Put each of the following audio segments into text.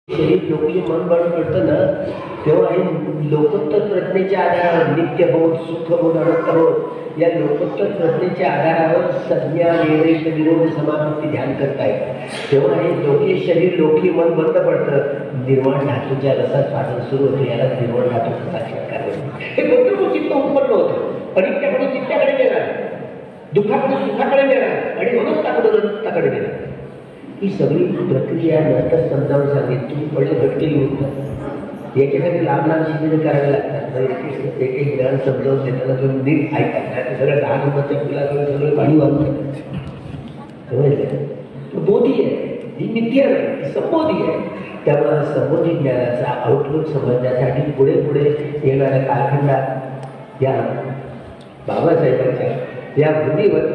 शरीर लोकी मन बळ कळतं ना, तेव्हा हे लोकोत्तर प्रज्ञेच्या आधारावर नित्यबोध, सुखबोध, अनंतबोध या लोकोत्तर प्रज्ञेच्या आधारावर संज्ञा, निर्देश, विरोध, समापत्ती ध्यान करता येतं. तेव्हा हे लोकी शरीर लोकी मन बंद पडतं, निर्वाण धातूच्या रसात पाठन सुरू होतं. याला निर्वाण धातूचा साक्षात्कार होतो. हे बरोबर चित्त उत्पन्न होतं. अनित्याकडे नित्याकडे नेणार, दुःखाकडे सुखाकडे नेणार आणि अनंताकडे अनंताकडे नेणार. ही सगळी प्रक्रिया नंतर समजावून सांगेल. तुम्ही पहिले घटकेली होतं, याच्यासाठी लांब लांब शिबिरं करायला लागतात. एक एक ज्ञान समजावून देताना तुम्ही नीट ऐकतात. सगळ्या 10 नंबरच्या फुलाकडे सगळं पाणी वाहून समजलं. बोधी आहे, ही मिथ्या नाही, ही संबोधी आहे. त्यामुळे संबोधी ज्ञानाचा आउटलुक समजण्यासाठी पुढे पुढे येणाऱ्या कालखंडात या बाबासाहेबांच्या या भूमीवर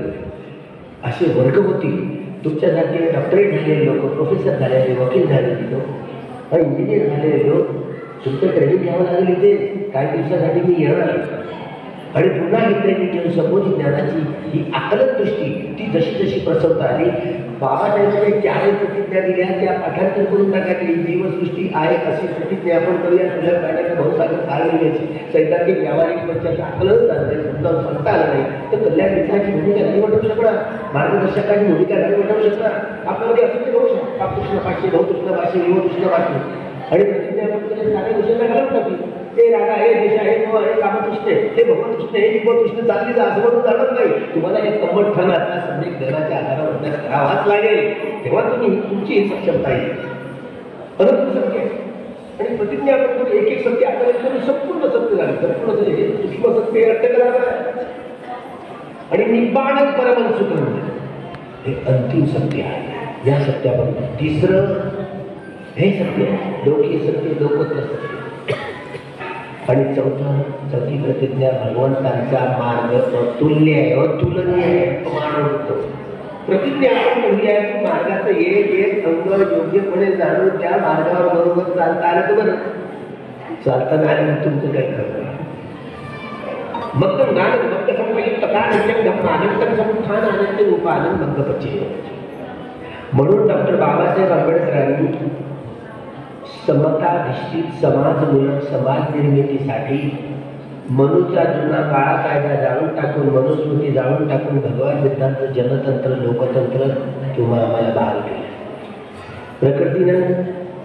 असे वर्ग होतील. तुमच्यासाठी डॉक्टरेट झालेले लोक, प्रोफेसर झालेले, वकील झालेले लोक, इंजिनियर झालेले लोक, तुमचं ट्रेनिंग घ्यावं लागेल. इथे काही दिवसासाठी मी येणार आणि पुन्हा ही ट्रेनिंग घेऊन संबोधी ज्ञानाची ही आकलन दृष्टी ती जशी जशी प्रसवता आली. बाबासाहेबांनी 4 प्रतिज्ञा दिल्या, त्या पाठांतर करून टाकली. जीवसृष्टी आहे अशी प्रतिज्ञा आपण करूया. तुझ्या प्राण्याचा बहुसागर काळ मिळायची सैद्धांतिक व्यावहारिक पंचाचं आकलन झालं, समजावून सांगता आलं नाही तर कल्याण मित्राची भूमिका नाही वाटवू शकणार, मार्गदर्शकाची भूमिका नाही वाटवू शकणार. आपल्यामध्ये असं ते होऊ शकतं. काकृष्ण भाषे, बहुकृष्ण भाषे, युवकृष्ण भाषे आणि प्रतिज्ञा सारे विषयांना घालून टाकली. ते रागा आहे, देश आहे, तो आहे, कामकृष्ण हे भगवान कृष्ण हे जीवकृष्ण चालली जा असं म्हणून चालत नाही. तुम्हाला एक कंबट ठरणाचा सम्यक ज्ञानाच्या आधारावर अभ्यास करावाच लागेल. तेव्हा तुम्ही तुमची सक्षमता येईल. अनंत सत्य आणि प्रतिज्ञा आपण एक एक सत्य आपल्याला संपूर्ण सत्य झालं. संपूर्ण सत्य सूक्ष्म सत्य अर्थ करावं आणि निब्बाण परमंसुख हे अंतिम सत्य आहे. या सत्याबरोबर तिसरं हे सत्य आहे, लोकीय सत्य, लोकोत्तर सत्य. आणि चौथी प्रतिज्ञा भगवंतांचा मार्ग अतुल्य आहे, अतुलनीय आहे, अमानवतो. प्रतिज्ञा आपण म्हणली आहे की मार्गाचं एक अंग योग्यपणे जाणून त्या मार्गावर बरोबर चालता आलं तर बरं. चालताना आलं तुमचं काही खरं नाही. मग ज्ञान मग संपयित आनंतर समुत्थान आनंद उपानंद भंगपचे. म्हणून डॉक्टर बाबासाहेब आंबेडकरांनी समताधिष्ठित समाजमूलक समाज निर्मितीसाठी मनूचा जुना काळा कायदा जाळून टाकून, मनुस्मृती जाळून टाकून भगवान बुद्धांचं जनतंत्र, लोकतंत्र तुम्हाला आम्हाला बहाल केलं. प्रकृतीनं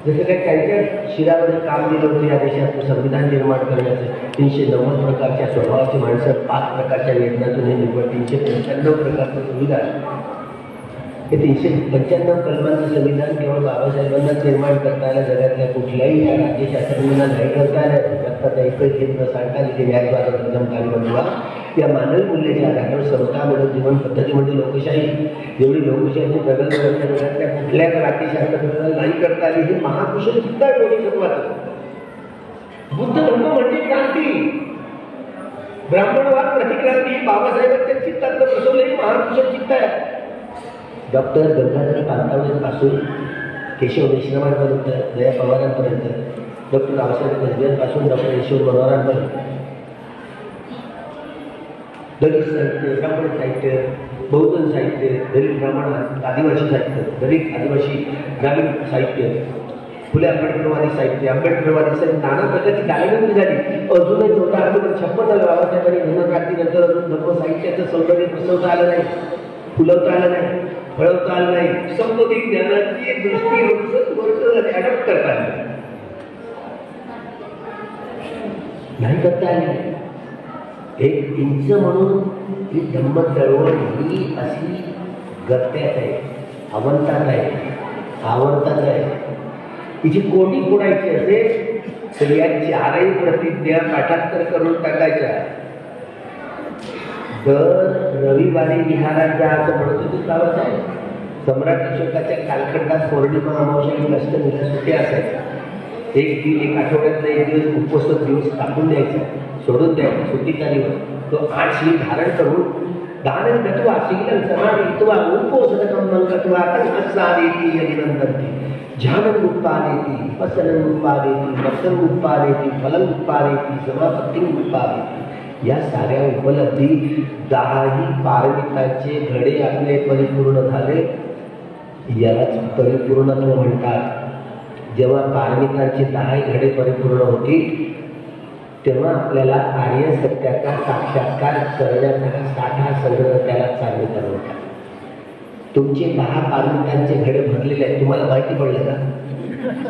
जसं काही त्यांच्या शिरामध्ये काम दिलं होतं या देशात संविधान निर्माण करण्याचं. 390 प्रकारच्या स्वभावाची माणसं, 5 प्रकारच्या वेदनातून हे निवड, 395 प्रकारचं संविधान. हे 395 कलमांचं संविधान केवळ बाबासाहेबांनाच निर्माण करता आलं. जगातल्या कुठल्याही राज्यशास्त्रज्ञांना नाही करता आलं. जगताचा एकच केंद्र सांगता तिथे न्यायवाद नियमकारी बनवा. या मानवी मूल्याच्या आधारावर समता मिळत जीवन पद्धती म्हणजे लोकशाही. जेवढी लोकशाही जगातल्या कुठल्या राज्यशास्त्रज्ञांना नाही करता आली. हे महाकुशल चित्त आहे बोधिसत्वाचं. बुद्ध धर्म म्हणजे क्रांती, ब्राह्मणवाद प्रतिक्रांती. बाबासाहेबांच्या चित्तातलं प्रसवलेली महाकुशल चित्त आहे. डॉक्टर गंगाधर पानतावडेपासून केशव देशरामांपर्यंत, दया पवारांपर्यंत, डॉक्टर रावसाहेब गजबेपासून डॉक्टर यशवंत मनोहरांपर्यंत दलित साहित्य, ब्राह्मण साहित्य, बहुजन साहित्य, दलित ब्राह्मण आदिवासी साहित्य, दलित आदिवासी ग्रामीण साहित्य, फुले आंबेडकरवादी साहित्य, आंबेडकरवादी साहित्य, नाना प्रकारची डायनॉमिक झाली. अजूनही 1456 झालं बाबासाहेबांनी धर्मक्रांतीनंतर अजून धर्म साहित्याचं सौंदर्य प्रसवता आलं नाही, फुलवता आलं नाही, फळवता आलं नाही. संबोधी ज्ञानाची दृष्टी अडप्ट करता आली नाही, करता आली. 1 इंच म्हणून ही धम्म चळवळ ही अशी गत्यात आहे, अवंतात आहे, आवडतात आहे. तिची कोटी फोडायची असेल तर या 4ही प्रतिज्ञा पाठांतर करून टाकायच्या. दर रविवारी विहारात जा असं म्हणत होते बाबासाहेब. सम्राट अशोकाच्या कालखंडात पौर्णिमा, अमावस्या आणि अष्टमीला सुट्ट्या असायच्या. एक आठवड्यातला एक दिवस उपवास दिवस टाकून द्यायचा, सोडून द्यायचा सुट्टीचा दिवस. तो 8 श्री धारण करून दान गत्वा शीलं समाधित्वा उपोषणकं मंगत्वा तन्हस्सादेति यदिनंदन्ति ध्यानं उत्पादेति, वसनं उत्पादेति, वर्षं उत्पादेति, फलं उत्पादेति, समापत्तिं उत्पादेति. या साऱ्या उपलब्धी 10ही पारमितांचे धडे आपले परिपूर्ण झाले. यालाच परिपूर्णत्व म्हणतात. जेव्हा पारमितांची 10 घडे परिपूर्ण होती तेव्हा आपल्याला आर्य सत्याचा साक्षात्कार करण्याचा साठा संग्रह त्याला चालू करायचा. तुमचे 10 पारमितांचे घडे भरलेले आहेत, तुम्हाला माहिती पडलं का?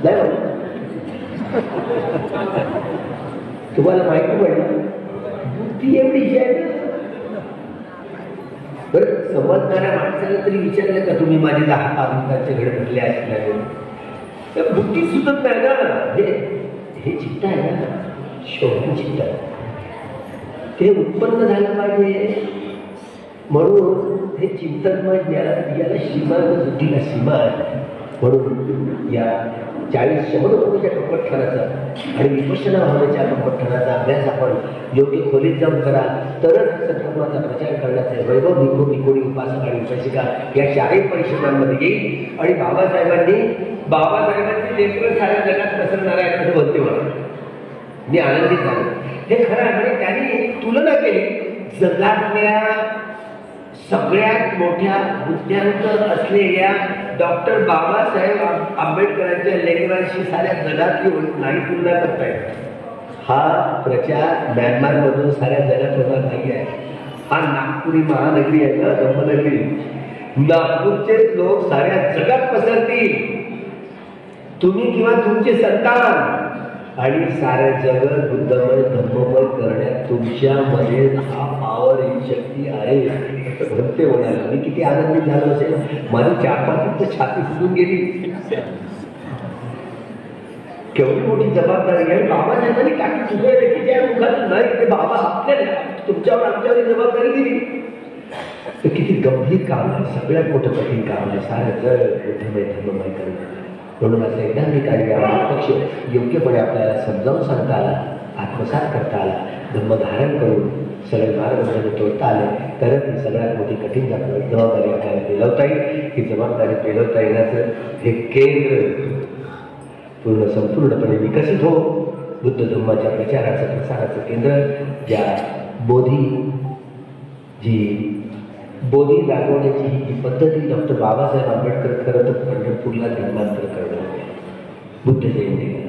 नाही म्हणलं तुम्हाला माहिती पडलं? बुद्धी एवढी आहे. बरं, समजणाऱ्या माणसाला तरी विचारलं का तुम्ही माझे 10 पारमितांचे घडे भरले आहेत नाही? तर बुद्धी सुचत नाही ना. हे चित्त आहे ना, शोधन चित्त ते उत्पन्न झालं पाहिजे. म्हणून हे चिंतनमय ज्ञान याला सीमा, बुद्धीला सीमा आहे. म्हणून या 40 वर्षाच्या कपटखानाचा आणि विपश्यना भावनेच्या कपटखानाचा अभ्यास आपण योग्य खोलीत जाऊन करा, तरच सत्कर्माचा प्रचार करण्याचा वैभव भिक्खू भिक्खुणी उपासक आणि उपासिका या 4ही परिषदांमध्ये येईल. आणि बाबासाहेबांची लेकरं साऱ्या जगात पसरणार आहे असं म्हणते मला. मी आनंदित झालो. हे खरं आहे. म्हणजे त्यांनी तुलना केली जगातल्या सगळ्यात मोठ्या बुद्ध्यांक असलेल्या डॉक्टर बाबासाहेब आंबेडकरांच्या लेखनाशी साऱ्या जगातली नाही तुलना करताय. हा प्रचार म्यानमारमधून साऱ्या जगात होणार नाही आहे. हा नागपुरी महानगरी आहे ना, धम्मनगरी. नागपूरचे लोक साऱ्या जगात पसरतील, तुम्ही किंवा तुमचे संतान, आणि साऱ्या जगत बुद्धमय धम्ममय करण्यात तुमच्यामध्ये हा पावर ही शक्ती आहे म्हणते म्हणाला. मी किती आनंदित झालो असेल. माझी 4-5 तर छाती फुटून गेली. केवढी मोठी जबाबदारी आहे. बाबासाहेबांनी काही दुसऱ्या व्यक्तीच्या मुखात नाही, ते बाबा आपल्याला तुमच्यावर आमच्यावर जबाबदारी दिली. तर किती गंभीर काम आहे, सगळ्यात मोठं कठीण काम आहे साऱ्या जग बुद्धमय धर्ममय करणं. म्हणून असं एकदा कार्य पक्ष योग्यपणे आपल्याला समजावून सांगता आला, आत्मसात करता आला, धर्मधारण करून सगळे मार्ग तोडता आले, तरच ही सगळ्यात मोठी कठीण जबाबदारी आपल्याला पेलवता येईल. ही जबाबदारी पेलवता येण्याचं हे केंद्र संपूर्णपणे विकसित हो. बुद्ध धर्माच्या प्रचाराचं प्रसाराचं केंद्र ज्या बोधी दाखवण्याची ही पद्धती डॉक्टर बाबासाहेब आंबेडकर खरं तर पंढरपूरला धर्मांतर करणार बुद्ध जयंतीला.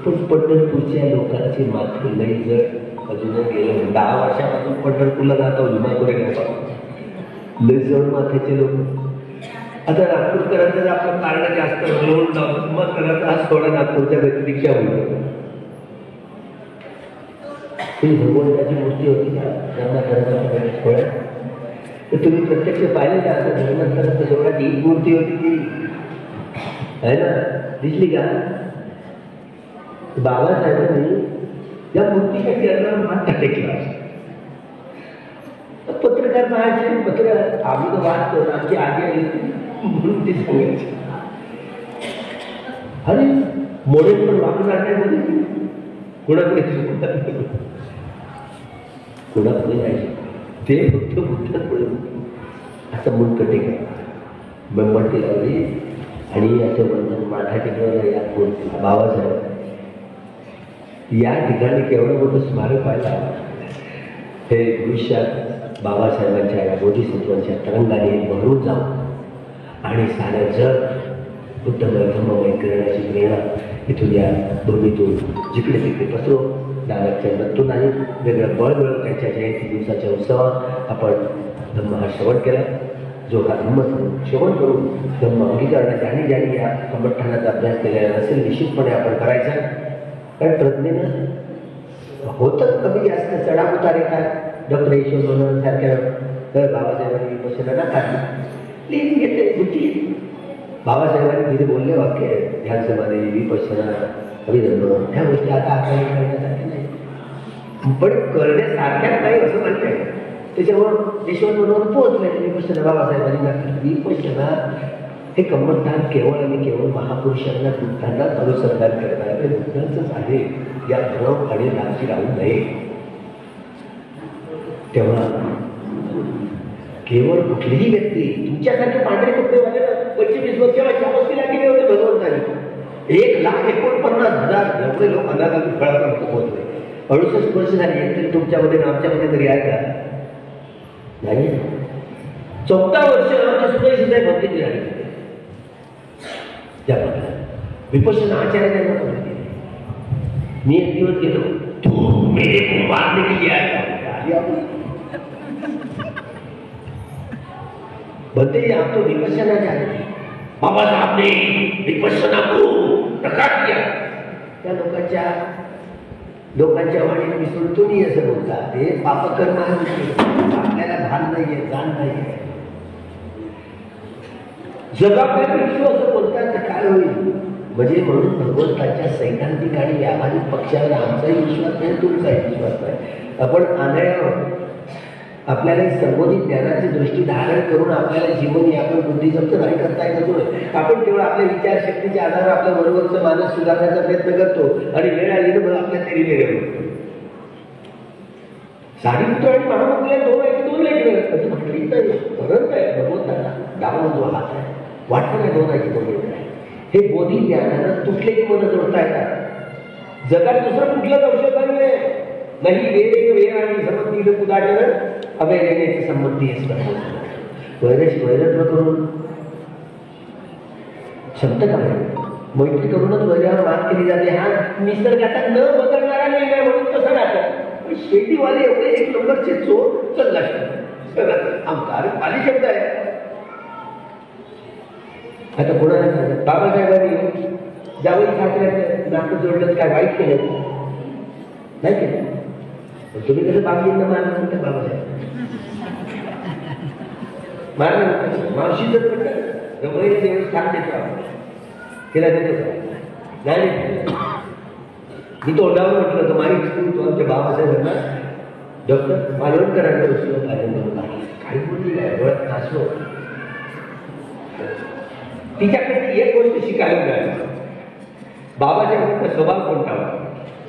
पण पंढरपूरच्या लोकांची मात्र लई जड अजूनही गेलं. 10 वर्षापासून पंढरपूरला जातो विमानपुरे लई जड माथ्याचे लोक. आता नागपूरकरांचं आपलं कारण जास्त म्हणून मग करायचं हा थोडा नागपूरच्या दीक्षा होईल. ही भगवंताची मूर्ती होती का त्यांना धर्माच्या थोड्या तर तुम्ही प्रत्यक्ष पाहिले का? आता धर्मांतराचं जेवढा ही मूर्ती होती ती आहे ना, दिसली का? बाबासाहेबांनी या मूर्तीच्या चरणावर हात टेकला. पत्रकार पाहायचे, पत्र आम्ही तर वाचतो, आमची आजी आली म्हणून ते सांगायचे. अरे मोडेल पण वापरून आणण्यामध्ये कोणाकडे जायचे ते फक्त बुद्धांपुढे असं मुंडकं टेकलं, बंबटी लावली आणि असं म्हणून माथा टेकवलं या मूर्तीला. बाबासाहेब या ठिकाणी केवढं मोठं स्मारक व्हायला हे भविष्यात बाबासाहेबांच्या या बोधिसत्वांच्या तरंगाने भरून जाऊ आणि साऱ्या जग बुद्धमय धर्ममय करण्याची प्रेरणा इथून या भूमीतून जिकडे तिकडे पसरो. नानकच्या मृत्यू नाही वेगळं बळ मिळून त्यांच्या जयंती दिवसाच्या उत्सवात आपण धम्म हा श्रवण केला. जो हा धम्म श्रवण करून धम्म अंगीकारण्याचा आणि ज्यांनी या संघटनाचा अभ्यास केलेला नसेल निश्चितपणे आपण करायचा. कारण प्रज्ञेनं होतच कमी जास्त चढाव उतार येतात. डॉक्टर यशवंत सारख्या तर बाबासाहेबांनी विपश्यना नाकारली, लिहून घेतले बुद्धी. बाबासाहेबांनी तिथे बोलले वाक्य ध्यान समाधी विपश्यना अभिधर्म ह्या गोष्टी आता आपल्याला करण्यासाठी नाही, पण करण्यासारख्याच नाही असं म्हणते. त्याच्यावर यशवंत पोहोचले विपश्यना बाबासाहेबांनी नाकारली. विपश्यना हे कमलदान केवळ आणि केवळ महापुरुषांना बुद्धांना अनुसंधान करणार ते बुद्धांचंच आहे. या भ्रम आणि लालची राहू नये. तेव्हा केवळ कुठलीही व्यक्ती तुमच्यासारखे पांढरे कपडे वाले 25 वर्षाच्या वस्तीला गेले होते भगवंतांनी. 1,49,000 एवढे लोक अनाथातून फळापर्यंत पोहोचले. 68 वर्ष झाली तरी तुमच्यामध्ये आमच्यामध्ये तरी आहे का? नाही. 14 वर्ष आमच्या सुद्धा भक्ती राहिली त्याबद्दल. विपश्यना आचार्य त्यांना सांगितले. मी एक दिवस गेलो, तू मेरे को मारने के लिए आया. बोलते हैं आप तो विपश्यना जानते हैं. बाबा साहब ने विपश्यना को प्रकाश किया. त्या लोकांच्या वाणीत मिसळून तुम्ही असं बोलतात, हे पापकर्म आहे, आपल्याला भान नाहीये, जाण नाहीये. जबाबदारी विश्व असं बोलतात तर काय होईल. म्हणजे म्हणून भगवंताच्या सैद्धांतिक आणि व्यावहारिक पक्षावर आमचाही विश्वास नाही, तुमचाही विश्वास नाही. आपण आंधळ्यावर आपल्याला संबोधित ज्ञानाची दृष्टी धारण करून आपल्याला जीवन यापन बुद्धी जप्त नाही करता येत नव्हे. आपण केवळ आपल्या विचारशक्तीच्या आधारावर आपल्या बरोबरचं मानस सुधारण्याचा प्रयत्न करतो आणि वेळ आली तर आपल्या तरी वेळ साडीपुत्र आणि महामुखल्या दोन लेकर असं म्हटलं नाही. फरक आहे भगवंताला डावा जो हात आहे, वाटतं नाही दोन ऐकी दोन लेकर आहे. हे बोधी ज्ञानानं तुटले की मन जोडता येतात. जगात दुसरं कुठलंच औषध नाही. वेळ आणि संबंधी उदाहरण अवैधतेची संबंधी वैरत्व करून क्षमता काय मैत्री करूनच वैरावर मात केली जाते. हा निसर्गाचा न बदलणारा निर्णय आहे म्हणून तसं राहतं. पण शेतीवाले एवढे एक नंबरचे चोर चालला आमचा अरे पाली शब्द आहे. आता कोणाला बाबासाहेबांनी जावई ठाकरे नातं जोडलं काय वाईट केलं नाही केलं. तुम्ही कसं बाबजींना मारलं म्हणता बाबासाहेब मारलं मावशीच म्हणतात रमईला देऊन स्थान देतो आपण तिला देतो नाही. मी तोंडावर म्हटलं तर माझी तू आमच्या बाबासाहेबांना डॉक्टर मालवणकरांच्या वस्तूला पाहिजे काही बोलली काय डोळ्यात नाचलो. तिच्याकडे एक गोष्ट शिकायला मिळाली. बाबासाहेबांचा स्वभाव कोणता होता,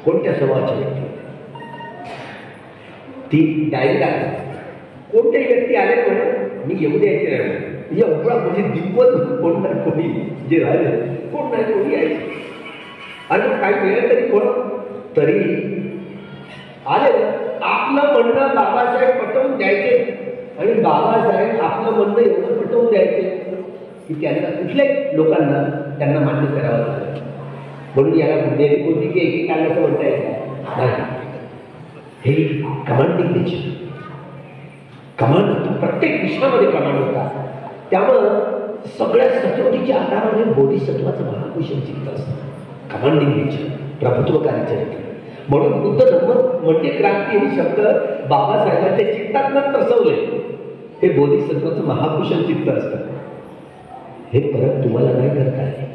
कोणत्या स्वभावाची व्यक्ती ती डायरी आली. कोणत्याही व्यक्ती आले म्हणे मी येऊ द्यायचे नाही म्हणजे एवढा म्हणजे दिव्वत कोण नाही कोणी जे राहिले कोण नाही कोणी यायचे. आणि काही वेळ तरी कोण तरी आले आपलं म्हणणं बाबासाहेब पटवून द्यायचे आणि बाबासाहेब आपलं म्हणणं एवढं पटवून द्यायचे की त्यांना कुठल्याही लोकांना त्यांना मान्य करावं लागलं. म्हणून याला बुद्धी कोणती की एकेकाला असं म्हणता येत नाही. हे कमांडिंग नेचर कमांड होता. प्रत्येक विश्वामध्ये कमांड होता. त्यामुळं सगळ्या सचोटीच्या आधाराने बोधिसत्वाचं महाकुशल चित्त असतं. कमांडिंग नेचर, प्रभुत्वकारी चरित्र. म्हणून बुद्ध धर्म म्हणजे क्रांती हे शब्द बाबासाहेबांच्या चित्तातनं प्रसवले. हे बोधिसत्वाचं महाकुशल चित्त असतं. हे परत तुम्हाला नाही करता आले,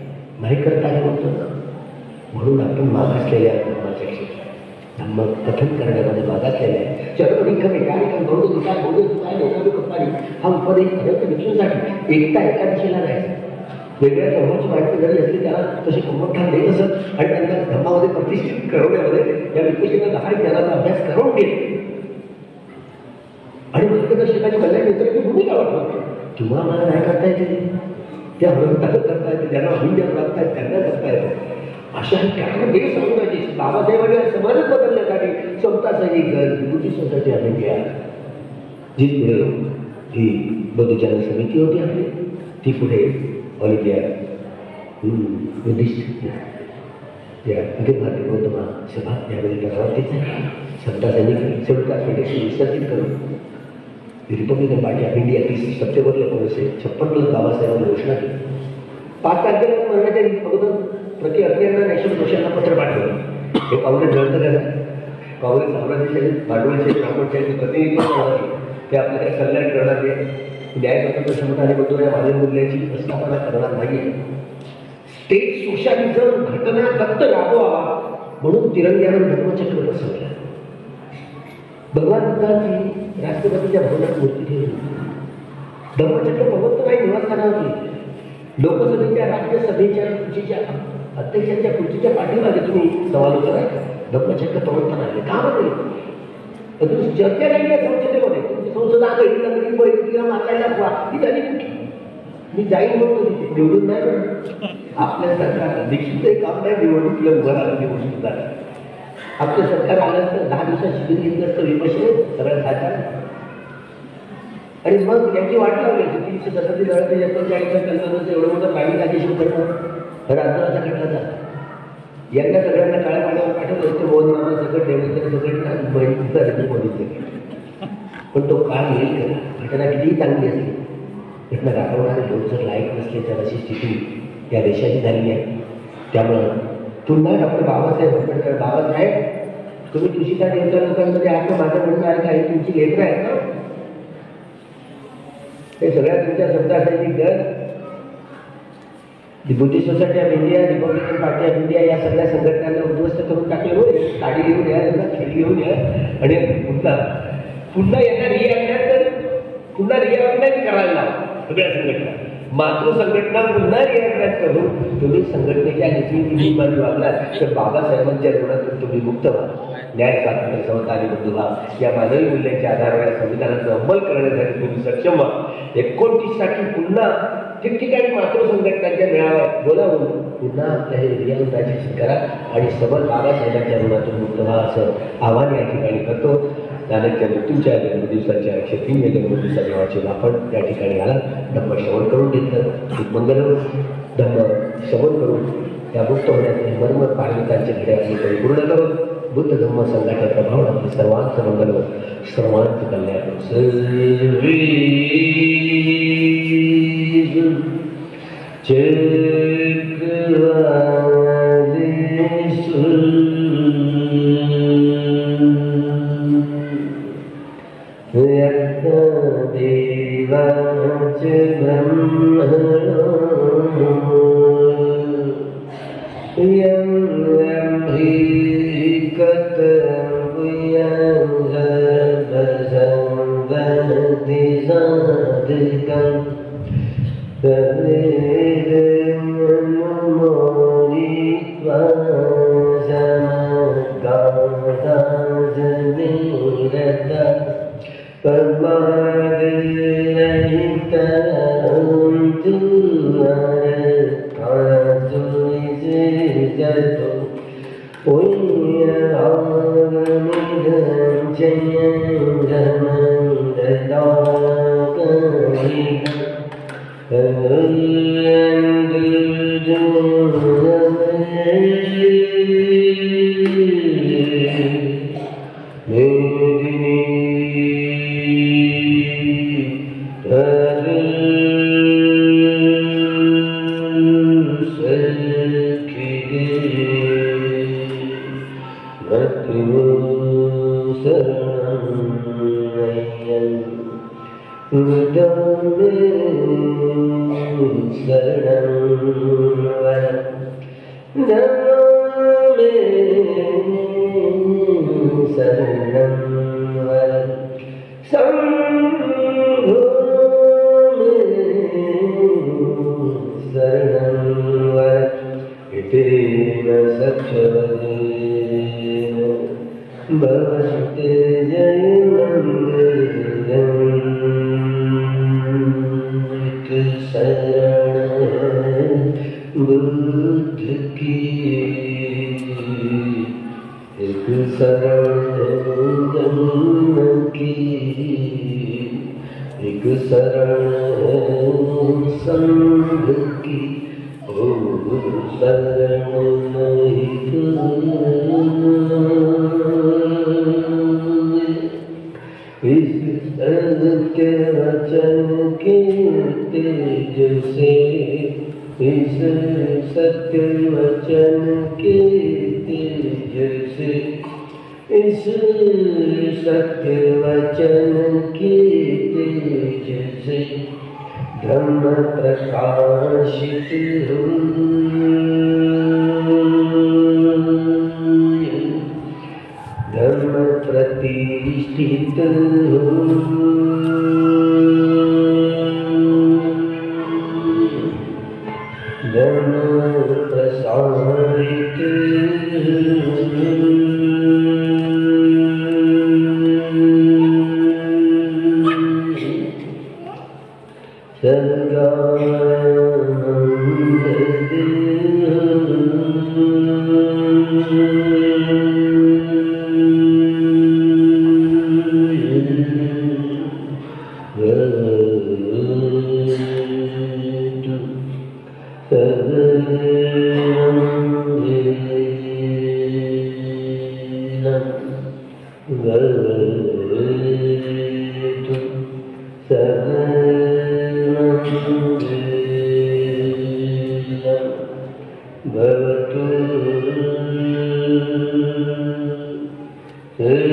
नाही करता आले म्हणतो ना. म्हणून आपण मागासलेल्या धर्माच्या क्षेत्रात धम्म कथन करण्यामध्ये मागासलेला आहे. चरवणिकमे कार्यक्रम बहु काय लोकांनी हा उपदेश खरं विष्णूसाठी एकटा एका दिशेला जायचा. वेगळ्या धर्माची माहिती जरी असली त्याला तशी कुंभठाण देत असत आणि त्यांना धर्मामध्ये प्रतिष्ठित करवण्यामध्ये या विपश्यना 10 ज्ञानाचा अभ्यास करून घेत आणि प्रत्येक शिकायची कल्याण नेतृत्वाची भूमिका वाटत. तुम्हाला मला नाही करता येते, त्या हृदयात करता येते, ज्यांना अभिनय प्राप्त आहेत त्यांना करता येते. अशा काही वेळ सांगू पाहिजे. बाबासाहेबांनी समाजच बदलण्यासाठी स्वतःसाठी विभूती सोसायटी आम्ही घ्या जी पुढे ही बौद्धजन समिती होती आपली ती पुढे ऑल इंडिया बुद्धिस्ट या अखिल भारतीय बौद्ध महासभा यामध्ये करावतीच आहे. समता सैनिक शेवट काश्मीरशी विसर्जित करून रिपब्लिकन पार्टी ऑफ इंडिया 30 सप्टेंबरला 1956 बाबासाहेबांनी घोषणा केली. 5 तारखेला महिन्याच्या अगोदर प्रति अभियाना नॅशनल घोषणा पत्र पाठवलं. हे काँग्रेस जळतं का नाही. काँग्रेस साम्राज्यशाही भांडवलशाही ब्राह्मणशाही प्रतिनिधित्व करणार ते आपल्याला कल्याण करणार आहे. न्याय स्वतंत्र क्षमता आणि बद्दल माझ्या मूल्याची प्रस्थापना करणार नाही. स्टेट सोशलिझम घटना दत्त राबवावा म्हणून तिरंग्यावर धर्मचक्र बसवलं. भगवान बुद्धांची राष्ट्रपतीच्या भवनात मूर्ती ठेवली. धर्मचक्र भगवंत नाही निवासस्थानावरती लोकसभेच्या राज्यसभेच्या खुर्चीच्या अध्यक्षांच्या खुर्चीच्या पाठीमागे तुम्ही सवाल करायचा. धर्मचक्र प्रवर्तन आहे का म्हणते तुम्ही चर्चा नाही आहे संसदेमध्ये. तुमची संसदा तिला मारायला हवा ती झाली कुठली. मी जाईन म्हणतो तिथे निवडून नाही म्हणून आपल्या सरकार दीक्षित काम नाही निवडणुकीला उभं राहिलं निवडणूक झालं. आपलं सरकार आलं तर 10 दिवसात शिबिर घेतलं असतं विपश्यने सरळ साकार आणि मग यांची वाट लावली 337 एवढं मोठं प्रायव्हेट ॲकेशन करणार राजाचा घटना यांना सगळ्यांना काळ्या पाण्यावर पाठवत असते मोहन मामा सगळं देवेंद्र सगळं बहिणीचं मोदीचं. पण तो काळ येईल का? घटना कितीही चांगली असली घटना दाखवणारे लोक जर लायक नसले तर अशी स्थिती या देशाची झाली आहे. त्यामुळं पुन्हा डॉक्टर बाबासाहेब आंबेडकर बाबासाहेब तुम्ही तुझीच्या देवच्या लोकांमध्ये आहात तर माझं म्हणणं आहे का ही तुमची लेकर आहे ना? हे सगळ्या तुमच्या शब्दासाठी गज Buddhist society of India, Republican party of India या सगळ्या संघटनांना उद्ध्वस्त करून टाकले होय. साडी घेऊन या, खेळी घेऊन या आणि पुन्हा यांना पुन्हा रिऑर्गनाइज करायला लावा सगळ्या संघटना. मातृ संघटना पुन्हा रिऑर्गनाइज करून तुम्ही संघटनेच्या नीतीमध्ये वागलात तर बाबासाहेबांच्या ऋणातून तुम्ही मुक्त व्हा. न्याय, स्वातंत्र्य, समता आणि बंधुभाव या मानवी मूल्यांच्या आधारावर या संविधानाचा अंमल करण्यासाठी तुम्ही सक्षम व्हा. 29 साठी पुन्हा ठिकठिकाणी मातृ संघटनांच्या मेळाव्यात बोलावून पुन्हा आपल्या हे रिऑर्गनायझेशन करा आणि सबल बाबासाहेबांच्या ऋणातून मुक्त व्हा असं आव्हान या ठिकाणी करतो. नानकच्या मृत्यूच्या जन्मदिवसाच्या 103व्या जन्मदिवसाच्या वाचून आपण त्या ठिकाणी आला. धम्म श्रवण करून घेतलं. मंगल धम्म श्रवण करून त्या मुक्त होण्याचे मर्म पार्विकांचे घडे आपली परिपूर्ण करून बुद्ध धम्म संघाच्या प्रभावाने सर्वांचं मंगल सर्वांचं कल्याण. Om